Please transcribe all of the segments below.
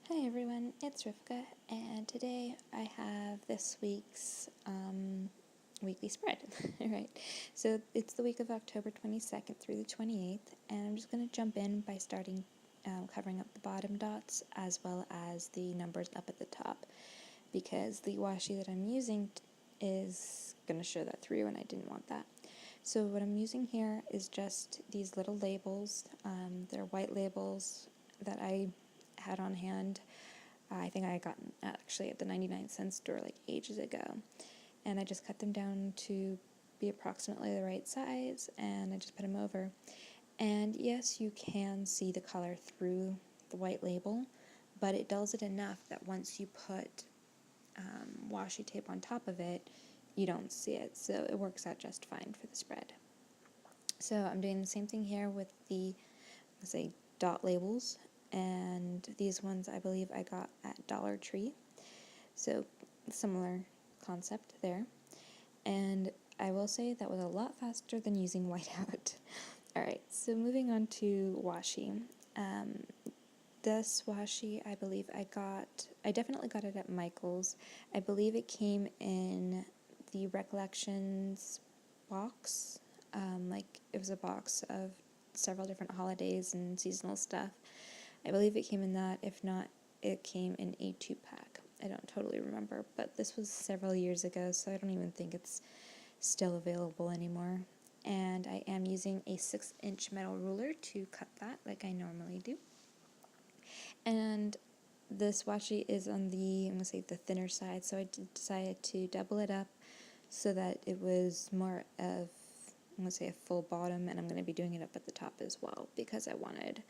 Hi everyone, it's Rivka, and today I have this week's weekly spread. Alright, so it's the week of October 22nd through the 28th, and I'm just going to jump in by starting covering up the bottom dots as well as the numbers up at the top, because the washi that I'm using is going to show that through, and I didn't want that. So what I'm using here is just these little labels. They're white labels that I had on hand. I think I got actually at the 99-cent store like ages ago. And I just cut them down to be approximately the right size, and I just put them over. And yes, you can see the color through the white label, but it dulls it enough that once you put washi tape on top of it, you don't see it. So it works out just fine for the spread. So I'm doing the same thing here with the, let's say, dot labels, and these ones I believe I got at Dollar Tree. So similar concept there. And I will say that was a lot faster than using whiteout. Alright, so moving on to washi. This washi I believe I definitely got it at Michael's. I believe it came in the Recollections box. Like it was a box of several different holidays and seasonal stuff. I believe it came in that. If not, it came in a 2-pack. I don't totally remember, but this was several years ago, so I don't even think it's still available anymore. And I am using a 6-inch metal ruler to cut that like I normally do. And this washi is on the, I'm going to say the thinner side, so I decided to double it up so that it was more of, I'm going to say a full bottom, and I'm going to be doing it up at the top as well because I wanted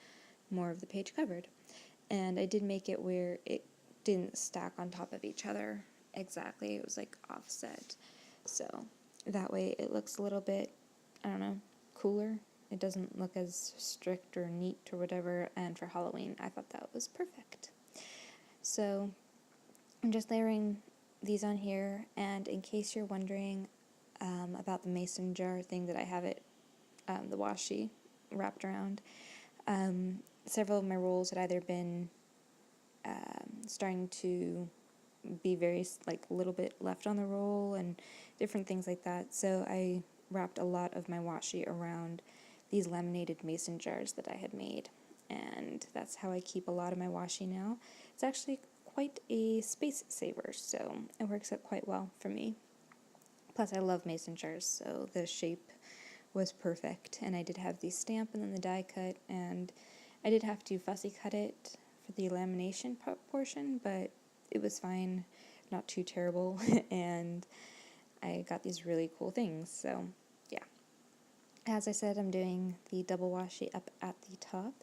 more of the page covered. And I did make it where it didn't stack on top of each other exactly. It was like offset. So that way it looks a little bit, I don't know, cooler. It doesn't look as strict or neat or whatever. And for Halloween, I thought that was perfect. So I'm just layering these on here. And in case you're wondering about the mason jar thing that I have it, the washi wrapped around, several of my rolls had either been starting to be very like a little bit left on the roll and different things like that. So I wrapped a lot of my washi around these laminated mason jars that I had made, and that's how I keep a lot of my washi now. It's actually quite a space saver, so it works out quite well for me. Plus I love mason jars, so the shape was perfect, and I did have the stamp and then the die cut, and I did have to fussy cut it for the lamination portion, but it was fine, not too terrible, and I got these really cool things, so yeah. As I said, I'm doing the double washi up at the top,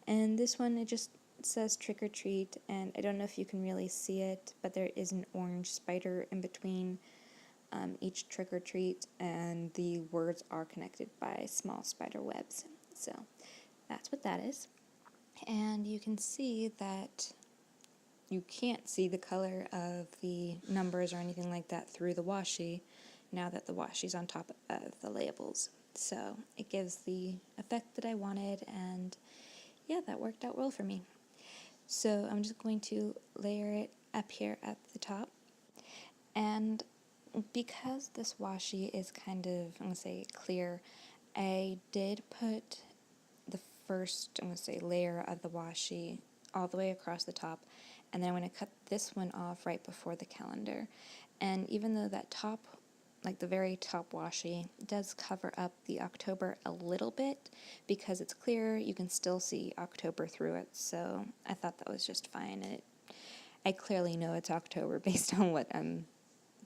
and this one, it just says trick or treat, and I don't know if you can really see it, but there is an orange spider in between each trick or treat, and the words are connected by small spider webs. So that's what that is. And you can see that you can't see the color of the numbers or anything like that through the washi now that the washi's on top of the labels. So it gives the effect that I wanted, and yeah, that worked out well for me. So I'm just going to layer it up here at the top, and because this washi is kind of, I'm going to say, clear, I did put the first, I'm going to say, layer of the washi all the way across the top, and then I'm going to cut this one off right before the calendar. And even though that top, like the very top washi, does cover up the October a little bit, because it's clear, you can still see October through it, so I thought that was just fine. And I clearly know it's October based on what I'm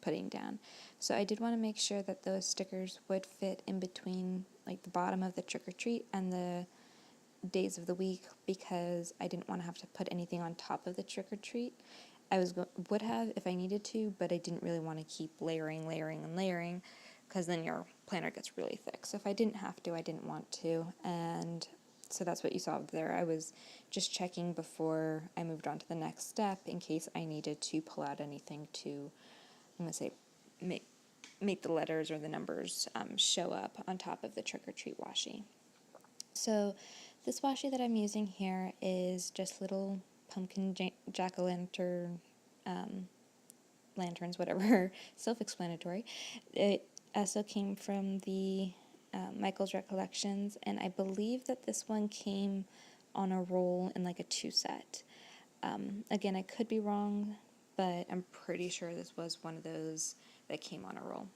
putting down. So I did want to make sure that those stickers would fit in between like the bottom of the trick-or-treat and the days of the week, because I didn't want to have to put anything on top of the trick-or-treat. I would have if I needed to, but I didn't really want to keep layering, because then your planner gets really thick. So if I didn't have to, I didn't want to, and so that's what you saw there. I was just checking before I moved on to the next step in case I needed to pull out anything to, I'm going to say, make the letters or the numbers show up on top of the trick-or-treat washi. So this washi that I'm using here is just little pumpkin jack-o'-lantern lanterns, whatever, self-explanatory. It also came from the Michael's Recollections, and I believe that this one came on a roll in like a 2-set. Again, I could be wrong, but I'm pretty sure this was one of those that came on a roll.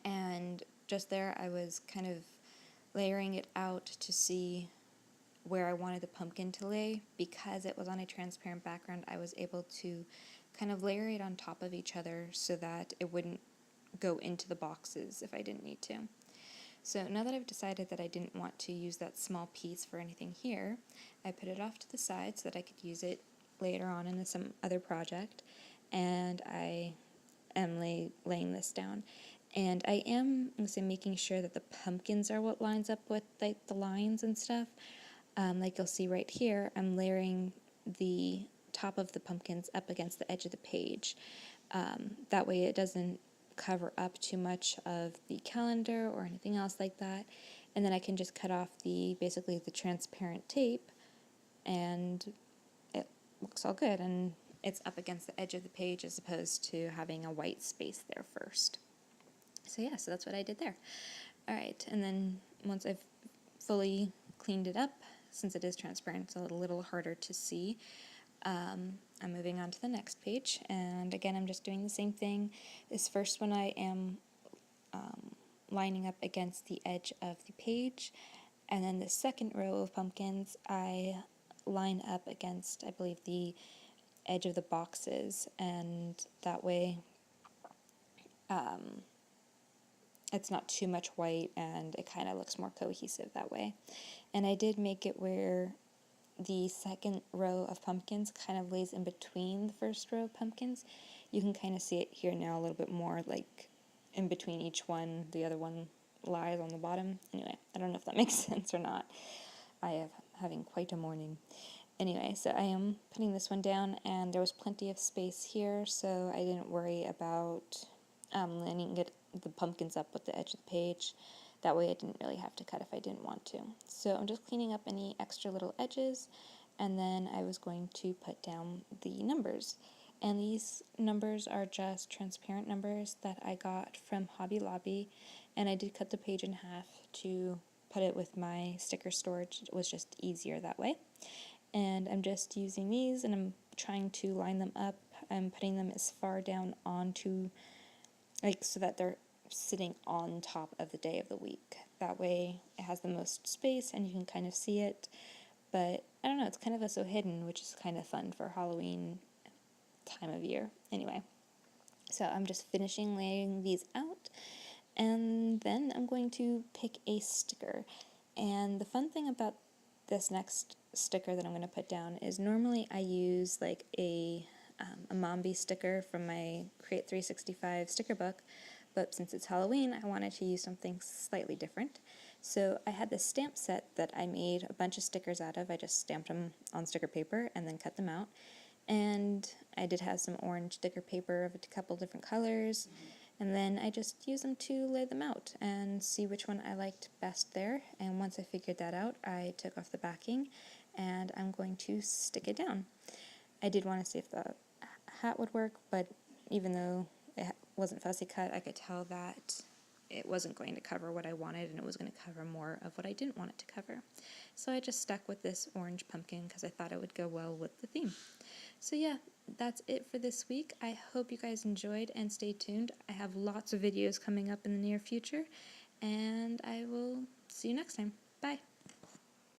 And just there, I was kind of layering it out to see where I wanted the pumpkin to lay. Because it was on a transparent background, I was able to kind of layer it on top of each other so that it wouldn't go into the boxes if I didn't need to. So now that I've decided that I didn't want to use that small piece for anything here, I put it off to the side so that I could use it later on in some other project, and I am laying this down. And I am making sure that the pumpkins are what lines up with like the lines and stuff. Like you'll see right here, I'm layering the top of the pumpkins up against the edge of the page. That way it doesn't cover up too much of the calendar or anything else like that. And then I can just cut off basically the transparent tape, and it looks all good, and it's up against the edge of the page as opposed to having a white space there first. So yeah, so that's what I did there. Alright, and then once I've fully cleaned it up, since it is transparent, it's a little harder to see. I'm moving on to the next page, and again, I'm just doing the same thing. This first one I am lining up against the edge of the page, and then the second row of pumpkins I line up against, I believe, the edge of the boxes, and that way it's not too much white and it kind of looks more cohesive that way. And I did make it where the second row of pumpkins kind of lays in between the first row of pumpkins. You can kind of see it here now a little bit more, like in between each one, the other one lies on the bottom. Anyway, I don't know if that makes sense or not. I am having quite a morning. Anyway, so I am putting this one down, and there was plenty of space here, so I didn't worry about lining the pumpkins up with the edge of the page. That way I didn't really have to cut if I didn't want to. So I'm just cleaning up any extra little edges, and then I was going to put down the numbers. And these numbers are just transparent numbers that I got from Hobby Lobby, and I did cut the page in half to put it with my sticker storage. It was just easier that way. And I'm just using these, and I'm trying to line them up. I'm putting them as far down onto, like, so that they're sitting on top of the day of the week. That way it has the most space and you can kind of see it. But I don't know, it's kind of so hidden, which is kind of fun for Halloween time of year. Anyway, so I'm just finishing laying these out, and then I'm going to pick a sticker. And the fun thing about this next sticker that I'm going to put down is normally I use like a Mombi sticker from my Create 365 sticker book, but since it's Halloween, I wanted to use something slightly different. So I had this stamp set that I made a bunch of stickers out of. I just stamped them on sticker paper and then cut them out. And I did have some orange sticker paper of a couple different colors, and then I just used them to lay them out and see which one I liked best there. And once I figured that out, I took off the backing, and I'm going to stick it down. I did want to see if the hat would work, but even though it wasn't fussy cut, I could tell that it wasn't going to cover what I wanted, and it was going to cover more of what I didn't want it to cover. So I just stuck with this orange pumpkin because I thought it would go well with the theme. So yeah, that's it for this week. I hope you guys enjoyed, and stay tuned. I have lots of videos coming up in the near future, and I will see you next time.